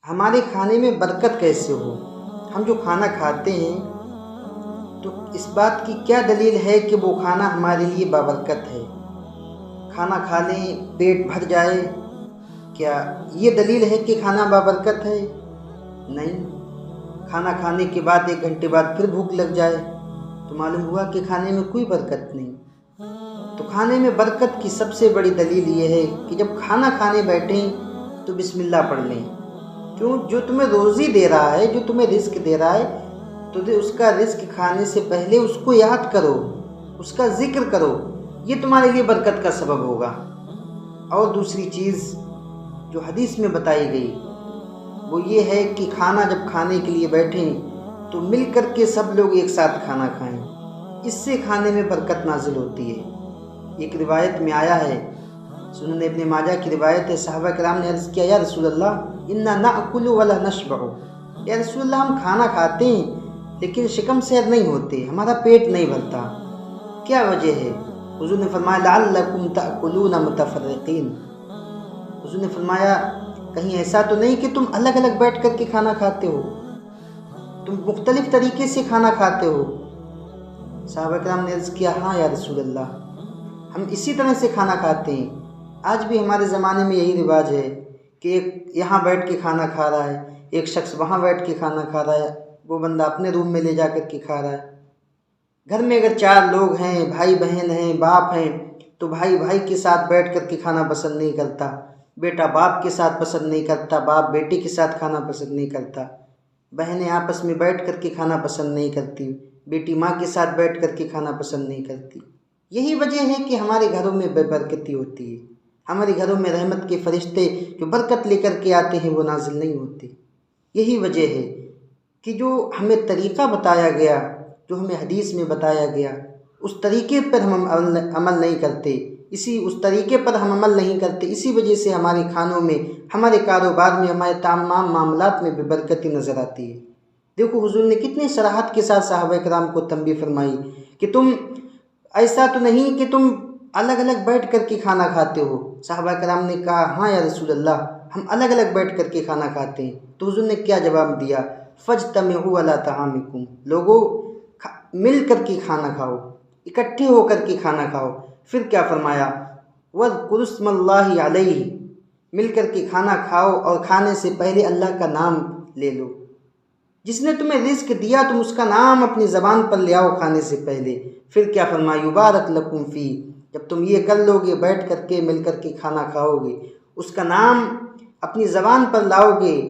ہمارے کھانے میں برکت کیسے ہو؟ ہم جو کھانا کھاتے ہیں تو اس بات کی کیا دلیل ہے کہ وہ کھانا ہمارے لیے بابرکت ہے؟ کھانا کھا لیں پیٹ بھر جائے، کیا یہ دلیل ہے کہ کھانا بابرکت ہے؟ نہیں۔ کھانا کھانے کے بعد 1 گھنٹے بعد پھر بھوک لگ جائے تو معلوم ہوا کہ کھانے میں کوئی برکت نہیں۔ تو کھانے میں برکت کی سب سے بڑی دلیل یہ ہے کہ جب کھانا کھانے بیٹھیں تو بسم اللہ پڑھ لیں۔ کیوں؟ جو تمہیں روزی دے رہا ہے، جو تمہیں رزق دے رہا ہے، تو اس کا رزق کھانے سے پہلے اس کو یاد کرو، اس کا ذکر کرو، یہ تمہارے لیے برکت کا سبب ہوگا۔ اور دوسری چیز جو حدیث میں بتائی گئی وہ یہ ہے کہ کھانا جب کھانے کے لیے بیٹھیں تو مل کر کے سب لوگ ایک ساتھ کھانا کھائیں، اس سے کھانے میں برکت نازل ہوتی ہے۔ ایک روایت میں آیا ہے، سنن ابن ماجہ کی روایت ہے، صحابہ کرام نے عرض کیا یا رسول اللہ انا ناکل ولا نشبع، یا رسول اللہ ہم کھانا کھاتے ہیں لیکن شکم سیر نہیں ہوتے، ہمارا پیٹ نہیں بھرتا، کیا وجہ ہے؟ حضور نے فرمایا لعلکم تأکلون متفرقین، حضور نے فرمایا کہیں ایسا تو نہیں کہ تم الگ الگ بیٹھ کر کے کھانا کھاتے ہو، تم مختلف طریقے سے کھانا کھاتے ہو؟ صحابہ کرام نے عرض کیا ہاں یا رسول اللہ، ہم اسی طرح سے کھانا کھاتے ہیں۔ آج بھی ہمارے زمانے میں یہی رواج ہے کہ ایک یہاں بیٹھ کے کھانا کھا رہا ہے، ایک شخص وہاں بیٹھ کے کھانا کھا رہا ہے، وہ بندہ اپنے روم میں لے جا کر کے کھا رہا ہے۔ گھر میں اگر 4 لوگ ہیں، بھائی بہن ہیں، باپ ہیں، تو بھائی بھائی کے ساتھ بیٹھ کر کے کھانا پسند نہیں کرتا، بیٹا باپ کے ساتھ پسند نہیں کرتا، باپ بیٹے کے ساتھ کھانا پسند نہیں کرتا، بہنیں آپس میں بیٹھ کر کے کھانا پسند نہیں کرتی، بیٹی ماں کے ساتھ بیٹھ کر کے کھانا پسند نہیں کرتی۔ یہی وجہ ہے کہ ہمارے گھروں میں بے برکتی ہوتی ہے، ہمارے گھروں میں رحمت کے فرشتے جو برکت لے کر کے آتے ہیں وہ نازل نہیں ہوتے۔ یہی وجہ ہے کہ جو ہمیں طریقہ بتایا گیا، جو ہمیں حدیث میں بتایا گیا، اس طریقے پر ہم عمل نہیں کرتے، اس طریقے پر ہم عمل نہیں کرتے، اسی وجہ سے ہمارے کھانوں میں، ہمارے کاروبار میں، ہمارے تمام معاملات میں بے برکتی نظر آتی ہے۔ دیکھو حضور نے کتنی صراحت کے ساتھ صحابہ کرام کو تنبیہ فرمائی کہ تم ایسا تو نہیں کہ تم الگ الگ بیٹھ کر کے کھانا کھاتے ہو۔ صحابہ کرام نے کہا ہاں یا رسول اللہ، ہم الگ الگ بیٹھ کر کے کھانا کھاتے ہیں۔ تو حضور نے کیا جواب دیا؟ فاجتمعوا علی طعامکم، لوگوں مل کر کے کھانا کھاؤ، اکٹھے ہو کر کے کھانا کھاؤ۔ پھر کیا فرمایا؟ واذکروا اسم اللہ علیہ، مل کر کے کھانا کھاؤ اور کھانے سے پہلے اللہ کا نام لے لو۔ جس نے تمہیں رزق دیا تم اس کا نام اپنی زبان پر لے آؤ کھانے سے پہلے۔ پھر کیا فرمایا؟ یبارک لکم فی، جب تم یہ کر لو گے، بیٹھ کر کے مل کر کے کھانا کھاؤ گے، اس کا نام اپنی زبان پر لاؤ گے،